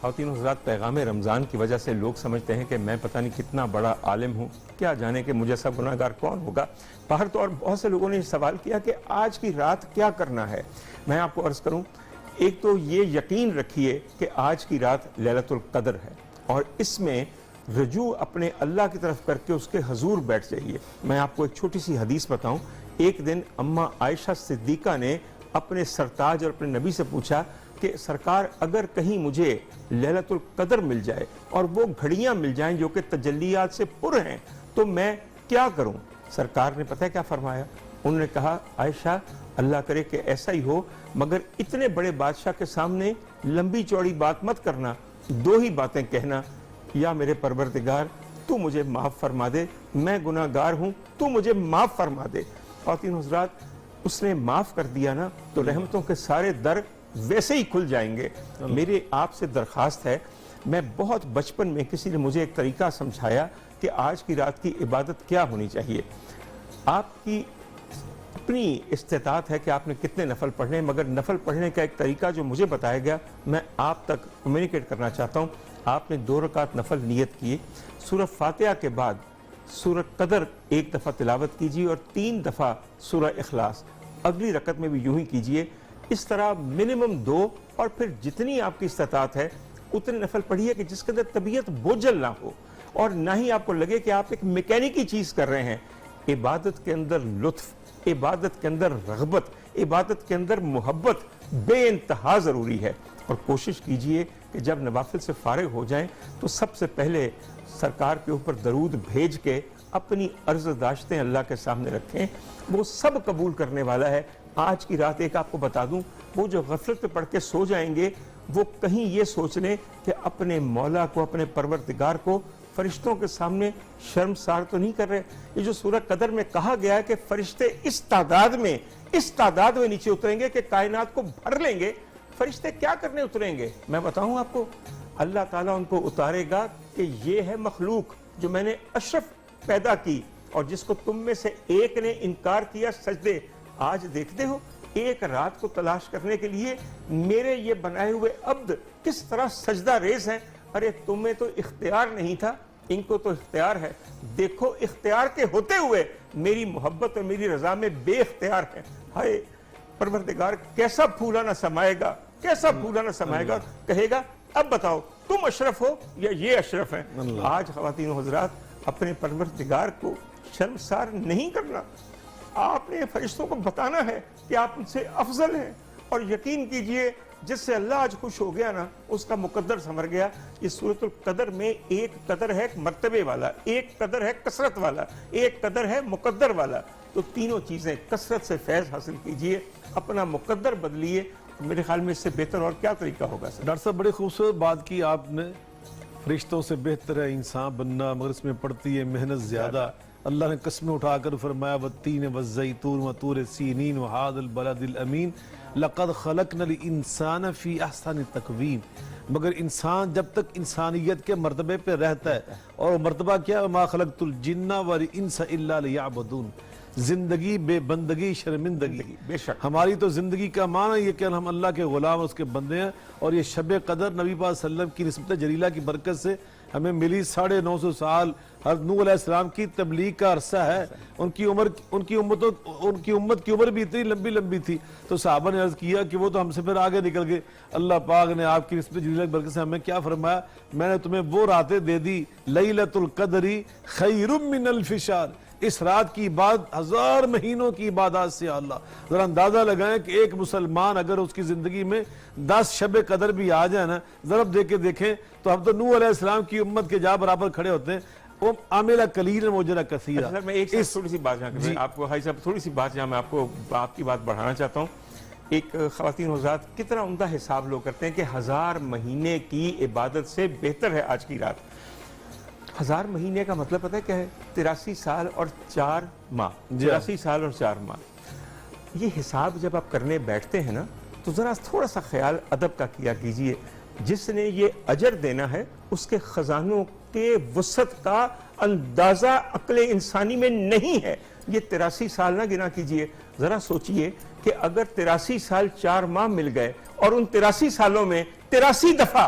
خواتین و حضرات، پیغام رمضان کی وجہ سے لوگ سمجھتے ہیں کہ میں پتہ نہیں کتنا بڑا عالم ہوں، کیا جانے کہ مجھے سب گناہ گار کون ہوگا۔ باہر تو اور بہت سے لوگوں نے سوال کیا کہ آج کی رات کیا کرنا ہے۔ میں آپ کو عرض کروں، ایک تو یہ یقین رکھیے کہ آج کی رات لیلۃ القدر ہے، اور اس میں رجوع اپنے اللہ کی طرف کر کے اس کے حضور بیٹھ جائیے۔ میں آپ کو ایک چھوٹی سی حدیث بتاؤں۔ ایک دن اماں عائشہ صدیقہ نے اپنے سرتاج اور اپنے نبی سے پوچھا کہ سرکار، اگر کہیں مجھے لیلۃ القدر مل جائے اور وہ گھڑیاں مل جائیں جو کہ تجلیات سے پر ہیں، تو میں کیا کروں؟ سرکار نے پتہ ہے کیا فرمایا؟ انہوں نے کہا، عائشہ، اللہ کرے کہ ایسا ہی ہو، مگر اتنے بڑے بادشاہ کے سامنے لمبی چوڑی بات مت کرنا، دو ہی باتیں کہنا، یا میرے پروردگار تو مجھے معاف فرما دے، میں گناہ گار ہوں، تو مجھے معاف فرما دے۔ خواتین حضرات، اس نے معاف کر دیا نا تو رحمتوں کے سارے در ویسے ہی کھل جائیں گے۔ میرے آپ سے درخواست ہے، میں بہت بچپن میں کسی نے مجھے ایک طریقہ سمجھایا کہ آج کی رات کی عبادت کیا ہونی چاہیے۔ آپ کی اپنی استطاعت ہے کہ آپ نے کتنے نفل پڑھنے، مگر نفل پڑھنے کا ایک طریقہ جو مجھے بتایا گیا میں آپ تک کمیونیکیٹ کرنا چاہتا ہوں۔ آپ نے 2 رکعت نفل نیت کیے، سورہ فاتحہ کے بعد سورہ قدر 1 دفعہ تلاوت کیجیے اور 3 دفعہ سورہ اخلاص، اگلی رکعت میں بھی یوں ہی کیجیے۔ اس طرح منیمم 2 اور پھر جتنی آپ کی استطاعت ہے اتنے نفل پڑھیے کہ جس کے اندر طبیعت بوجھل نہ ہو اور نہ ہی آپ کو لگے کہ آپ ایک میکینکی چیز کر رہے ہیں۔ عبادت کے اندر لطف، عبادت کے اندر رغبت، عبادت کے اندر محبت بے انتہا ضروری ہے، اور کوشش کیجئے کہ جب نوافل سے فارغ ہو جائیں تو سب سے پہلے سرکار کے اوپر درود بھیج کے اپنی عرض داشتیں اللہ کے سامنے رکھیں، وہ سب قبول کرنے والا ہے۔ آج کی رات ایک آپ کو بتا دوں، وہ جو غفلت پہ پڑھ کے سو جائیں گے وہ کہیں یہ سوچ لیں کہ اپنے مولا کو، اپنے پروردگار کو فرشتوں کے سامنے شرمسار تو نہیں کر رہے۔ یہ جو سورہ قدر میں کہا گیا ہے کہ فرشتے اس تعداد میں نیچے اتریں گے کہ کائنات کو بھر لیں گے، فرشتے کیا کرنے اتریں گے؟ میں بتاؤں آپ کو، اللہ تعالیٰ ان کو اتارے گا کہ یہ ہے مخلوق جو میں نے اشرف پیدا کی اور جس کو تم میں سے ایک نے انکار کیا سجدے۔ آج دیکھتے ہو ایک رات کو تلاش کرنے کے لیے میرے یہ بنائے ہوئے عبد کس طرح سجدہ ریز ہیں۔ ارے تمہیں تو اختیار نہیں تھا، ان کو تو اختیار ہے۔ دیکھو اختیار کے ہوتے ہوئے میری محبت اور میری رضا میں بے اختیار ہے۔ ہائے پروردگار کیسا پھولا نہ سمائے گا، کیسا پھولا نہ سمائے گا، کہے گا اب بتاؤ تم اشرف ہو یا یہ اشرف ہیں۔ آج خواتین و حضرات، اپنے پروردگار کو شرمسار نہیں کرنا، آپ نے فرشتوں کو بتانا ہے کہ آپ ان سے افضل ہیں، اور یقین کیجئے جس سے اللہ آج خوش ہو گیا نا اس کا مقدر سنور گیا۔ یہ سورۃ القدر میں ایک قدر ہے مرتبے والا، ایک قدر ہے کثرت والا، ایک قدر ہے مقدر والا۔ تو تینوں چیزیں کثرت سے فیض حاصل کیجئے، اپنا مقدر بدلیے۔ میرے خیال میں اس سے بہتر اور کیا طریقہ ہوگا؟ ڈاکٹر صاحب بڑی خوبصورت بات کی آپ نے، فرشتوں سے بہتر ہے انسان بننا، مگر اس میں پڑتی ہے محنت زیادہ۔ اللہ نے قسمیں اٹھا کر فرمایا والتین والزیتون وطور سینین وہذا البلد الامین لقد خلقنا الانسان فی احسن تقویم۔ مگر انسان جب تک انسانیت کے مرتبے پہ رہتا ہے، اور مرتبہ کیا ہے، ما خلقت الجن والانس الا لیعبدون، زندگی بے بندگی شرمندگی۔ بے شک ہماری تو زندگی کا معنی یہ کہ ہم اللہ کے غلام اس کے بندے ہیں، اور یہ شب قدر نبی پاک صلی اللہ علیہ وسلم کی نسبت جلیلہ کی برکت سے ہمیں ملی۔ 950 سال حضرت نوح علیہ السلام کی تبلیغ کا عرصہ ہے۔ ان کی امت کی عمر بھی اتنی لمبی لمبی تھی، تو صحابہ نے عرض کیا کہ وہ تو ہم سے پھر آگے نکل گئے۔ اللہ پاک نے آپ کی نسبت جلیلہ کی برکت سے ہمیں کیا فرمایا؟ میں نے تمہیں وہ راتیں دے دی، لیلۃ القدر خیر من الف شہر، اس رات کی عبادت 1000 مہینوں کی عبادات سے۔ اللہ ذرا اندازہ لگائیں کہ ایک مسلمان اگر اس کی زندگی میں 10 شب قدر بھی آ جائے نا، ضرب دے کے دیکھیں تو ہم تو نوح علیہ السلام کی امت کے جا برابر کھڑے ہوتے ہیں۔ وہ عاملہ قلیل موجرہ کثیرہ۔ میں ایک تھوڑی سی بات آپ کو، حاجی صاحب تھوڑی سی بات جہاں میں آپ کی بات بڑھانا چاہتا ہوں۔ ایک خواتین حضرات، کتنا عمدہ حساب لوگ کرتے ہیں کہ 1000 مہینے کی عبادت سے بہتر ہے آج کی رات۔ 1000 مہینے کا مطلب پتہ ہے کیا ہے؟ 83 سال اور 4 ماہ، 83 سال اور 4 ماہ۔ یہ حساب جب آپ کرنے بیٹھتے ہیں نا تو ذرا تھوڑا سا خیال ادب کا کیا کیجئے۔ جس نے یہ اجر دینا ہے اس کے خزانوں کے وسعت کا اندازہ عقل انسانی میں نہیں ہے۔ یہ 83 سال نہ گنا کیجئے، ذرا سوچئے کہ اگر 83 سال 4 ماہ مل گئے اور ان 83 سالوں میں 83 دفعہ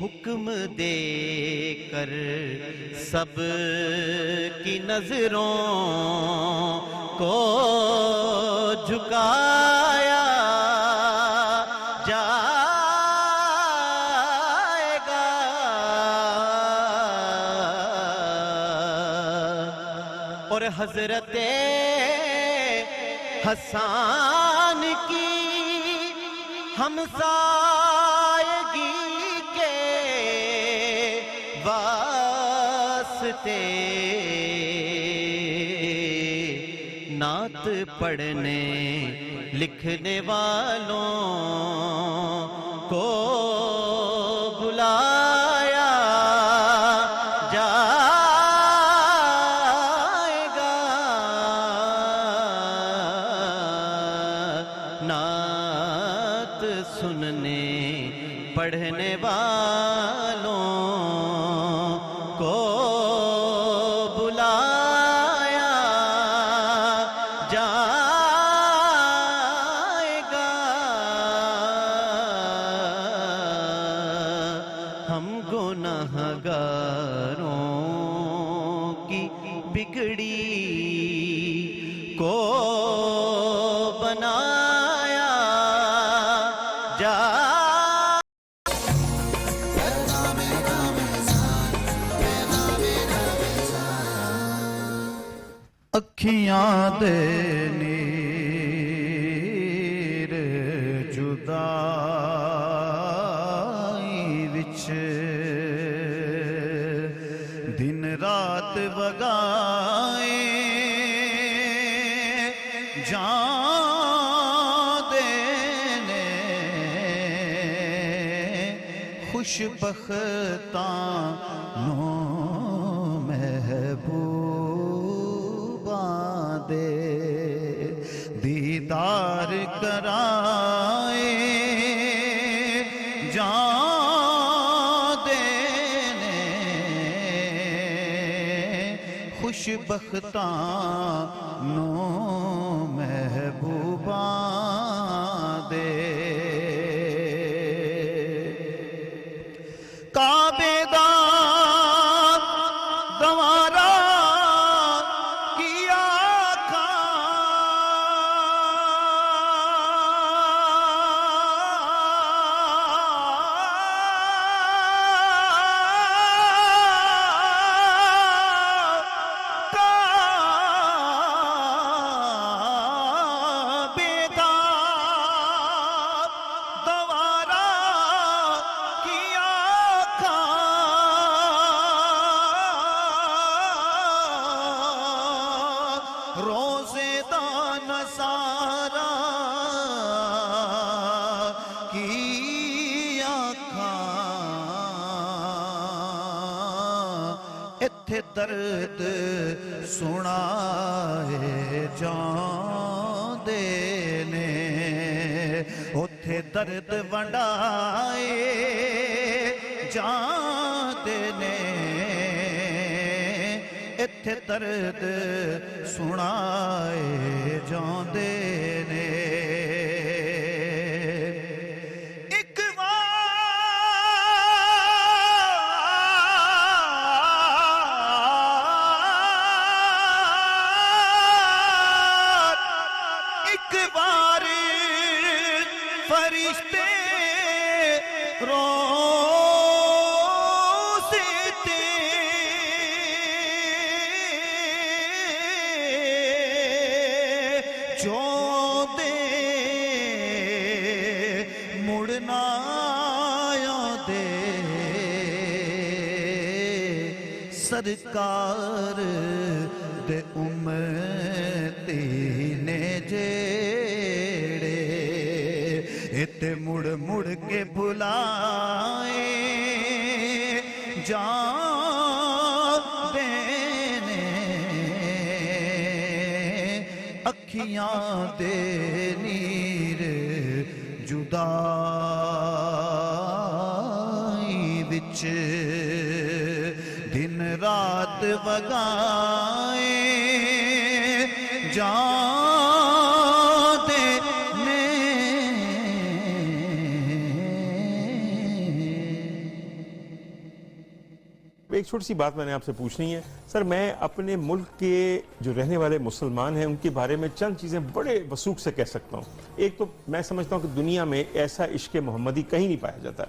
حکم دے کر سب کی نظروں کو جھکایا جائے گا، اور حضرت حسان کی ہمسایگی کے واسطے نعت پڑھنے لکھنے والوں کو بلایا جائے گا، نعت سننے پڑھنے والوں کو بلایا جائے گا، ہم گنہگاروں کی بگڑی کو بنایا جائے اکھیاں دے نیر جدائی وچ دن رات وگائے جان دینے خوش بختاں نو محبوباں دے دیدار کرائے جان دینے خوش بختاں نو محبوباں دے کعبے دا گوارا کیا روزے دا نظارہ کی آنکھاں اتھے درد سنائے جان دینے اتھے درد ونڈائے جان دینے اتھے درد سنائے جاندے نے ایک بار فرشتے جو دے مڑنا دے سرکار دے امتی نے جیڑے اتے مڑ مڑ کے بلائے جان دینے اکھیاں دے نیر جدائی وچ دن رات وگائے جان دینے ایک چھوٹی سی بات میں نے آپ سے پوچھنی ہے سر، میں اپنے ملک کے جو رہنے والے مسلمان ہیں ان کے بارے میں چند چیزیں بڑے وثوق سے کہہ سکتا ہوں۔ ایک تو میں سمجھتا ہوں کہ دنیا میں ایسا عشق محمدی کہیں نہیں پایا جاتا۔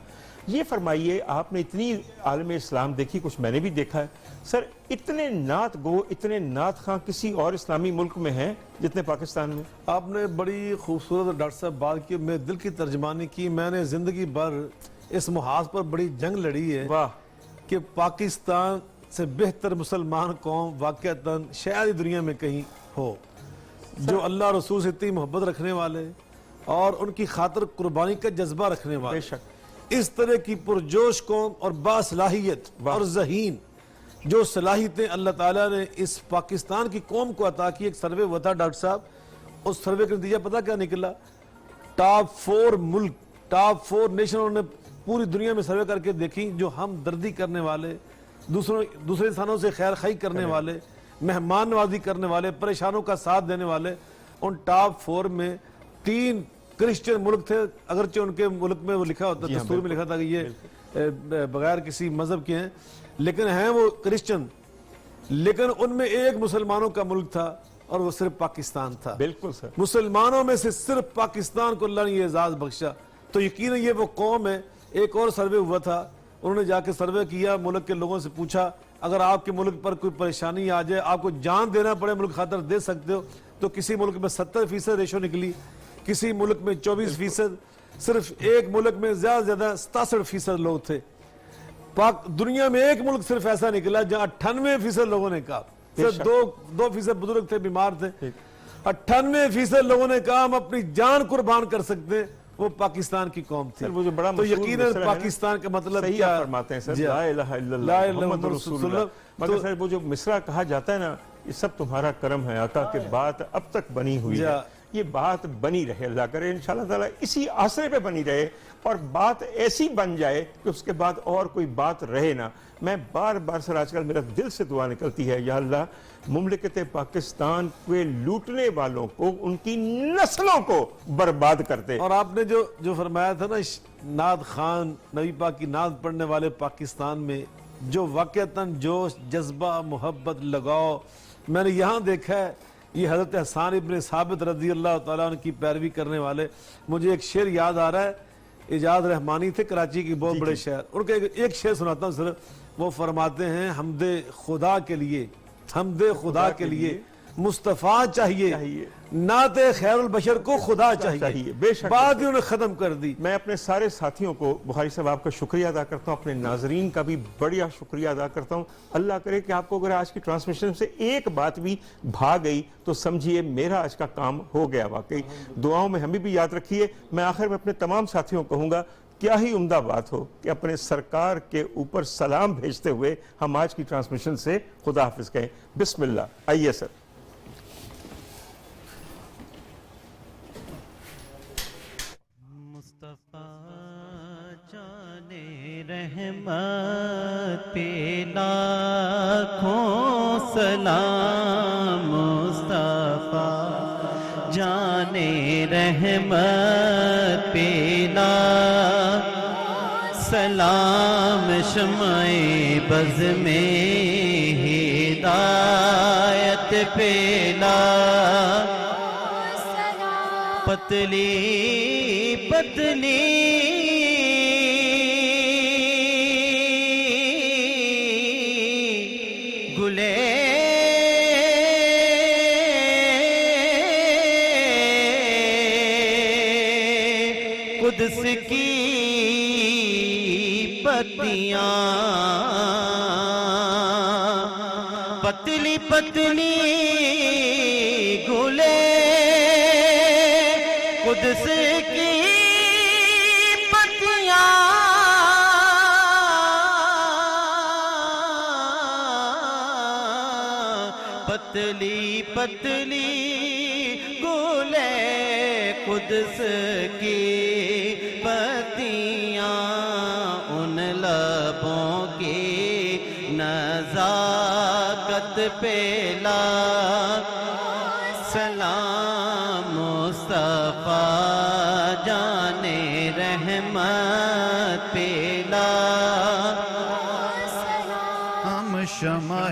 یہ فرمائیے، آپ نے اتنی عالم اسلام دیکھی، کچھ میں نے بھی دیکھا ہے سر، اتنے نعت گو، اتنے نعت خواں کسی اور اسلامی ملک میں ہیں جتنے پاکستان میں؟ آپ نے بڑی خوبصورت ڈاکٹر صاحب بات کی، میرے دل کی ترجمانی کی۔ میں نے زندگی بھر اس محاذ پر بڑی جنگ لڑی ہے واہ، کہ پاکستان سے بہتر مسلمان قوم واقعتاً شاید ہی دنیا میں کہیں ہو، جو اللہ رسول سے اتنی محبت رکھنے والے اور ان کی خاطر قربانی کا جذبہ رکھنے والے، بے شک۔ اس طرح کی پرجوش قوم اور باصلاحیت اور ذہین جو صلاحیتیں اللہ تعالیٰ نے اس پاکستان کی قوم کو عطا کی۔ ایک سروے ہوا تھا ڈاکٹر صاحب، اس سروے کا نتیجہ پتہ کیا نکلا؟ ٹاپ 4 ملک، ٹاپ 4 نیشن انہوں نے پوری دنیا میں سروے کر کے دیکھی، جو ہم دردی کرنے والے، دوسرے انسانوں سے خیر خواہی کرنے والے، مہمان نوازی کرنے والے، پریشانوں کا ساتھ دینے والے، ان ٹاپ 4 میں 3 کرسچن ملک تھے، اگرچہ ان کے ملک میں وہ لکھا ہوتا، دستور میں لکھا تھا کہ یہ بغیر کسی مذہب کے ہیں، لیکن ہیں وہ کرسچن، لیکن ان میں ایک مسلمانوں کا ملک تھا اور وہ صرف پاکستان تھا۔ بالکل سر، مسلمانوں میں سے صرف پاکستان کو اللہ نے یہ اعزاز بخشا، تو یقیناً یہ وہ قوم ہے۔ ایک اور سروے ہوا تھا، انہوں نے جا کے سروے کیا، ملک کے لوگوں سے پوچھا اگر آپ کے ملک پر کوئی پریشانی آ جائے، آپ کو جان دینا پڑے ملک خاطر دے سکتے ہو؟ تو کسی ملک میں 70% ریشو نکلی، کسی ملک میں 24%، صرف ایک ملک میں زیادہ سے زیادہ 67% لوگ تھے۔ دنیا میں ایک ملک صرف ایسا نکلا جہاں 98% لوگوں نے کہا، صرف 2% بزرگ تھے، بیمار تھے، 98% لوگوں نے کہا ہم اپنی جان قربان کر سکتے ہیں، وہ پاکستان کی قوم تھی۔ تو یقیناً پاکستان کا مطلب صحیح کیا فرماتے ہیں سر، لا الہ الا اللہ محمد رسول اللہ۔ مگر سر وہ جو مصرع کہا جاتا ہے نا، یہ سب تمہارا کرم ہے آقا، کہ بات اب تک بنی ہوئی ہے، یہ بات بنی رہے، اللہ کرے انشاءاللہ تعالیٰ اسی آسرے پہ بنی رہے، اور بات ایسی بن جائے کہ اس کے بعد اور کوئی بات رہے نہ۔ میں بار بار سر آج کل میرا دل سے دعا نکلتی ہے، یا اللہ مملکت پاکستان کے لوٹنے والوں کو، ان کی نسلوں کو برباد کرتے۔ اور آپ نے جو فرمایا تھا نا، نعت خان، نبی پاک کی نعت پڑھنے والے پاکستان میں جو واقعتاً جوش، جذبہ، محبت، لگاؤ میں نے یہاں دیکھا ہے، یہ حضرت حسان ابن ثابت رضی اللہ تعالیٰ عنہ کی پیروی کرنے والے۔ مجھے ایک شعر یاد آ رہا ہے، اجاز رحمانی تھے کراچی کی بہت بڑے شہر، ان کا ایک شعر سناتا ہوں صرف۔ وہ فرماتے ہیں حمد خدا کے لیے، حمد خدا کے لیے مصطفیٰ چاہیے، نعت خیر البشر کو خدا چاہیے۔ بے شک بات ہی انہوں نے ختم کر دی۔ میں اپنے سارے ساتھیوں کو، بخاری صاحب آپ کا شکریہ ادا کرتا ہوں، اپنے ناظرین کا بھی بڑیا شکریہ ادا کرتا ہوں۔ اللہ کرے کہ آپ کو اگر آج کی ٹرانسمیشن سے ایک بات بھی بھاگ گئی تو سمجھیے میرا آج کا کام ہو گیا واقعی۔ دعاؤں میں ہمیں بھی یاد رکھیے۔ میں آخر میں اپنے تمام ساتھیوں کو کہوں گا، کیا ہی عمدہ بات ہو کہ اپنے سرکار کے اوپر سلام بھیجتے ہوئے ہم آج کی ٹرانسمیشن سے خدا حافظ کہیں۔ بسم اللہ، آئیے سر۔ رحمت پہ لاکھوں سلام، مصطفیٰ جان رحمت پہ لاکھ سلام، شمع بز میں ہدایت پہ لاکھ پتلی پتلی قدس کی پتیاں، پتلی پتلی گلے قدس کی پتیاں، پتلی پتلی گلے قدس کی پتیاں، ان لبوں کی نزاکت پہ لاکھ سلام، مصطفیٰ جان رحمت پہ لاکھ شمع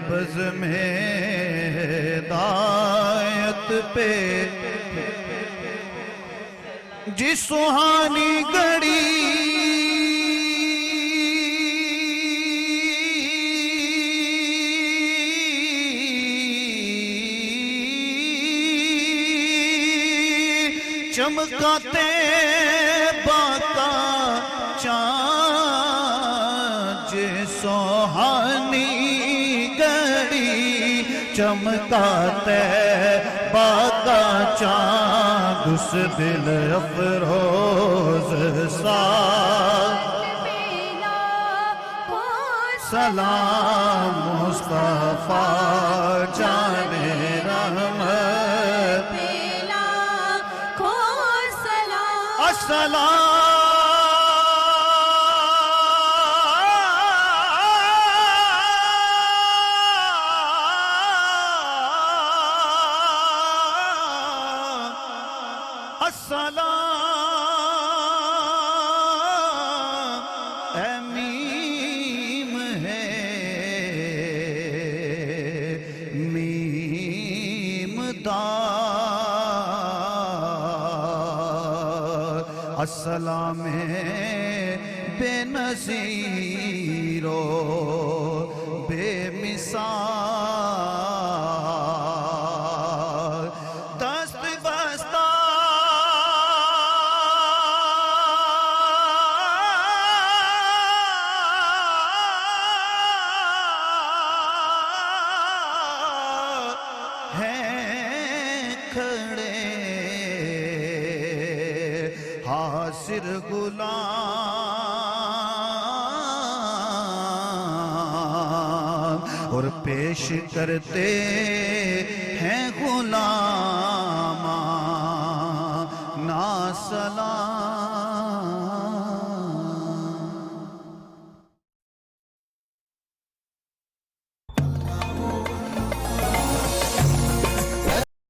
بز میں ہدایت پہ جس سہانی گھڑی چمکاتے باقا چاند جس سہانی گھڑی چمکاتے باقا چاند اس دل افروز ساتھ سلام مصطفیٰ جان رحمت السلام السلام اے میم ہے میم دار السلام بے نظیر و بے مثال دست بستہ کھڑے حاضر غلام اور پیش کرتے ہیں غلام نا سلام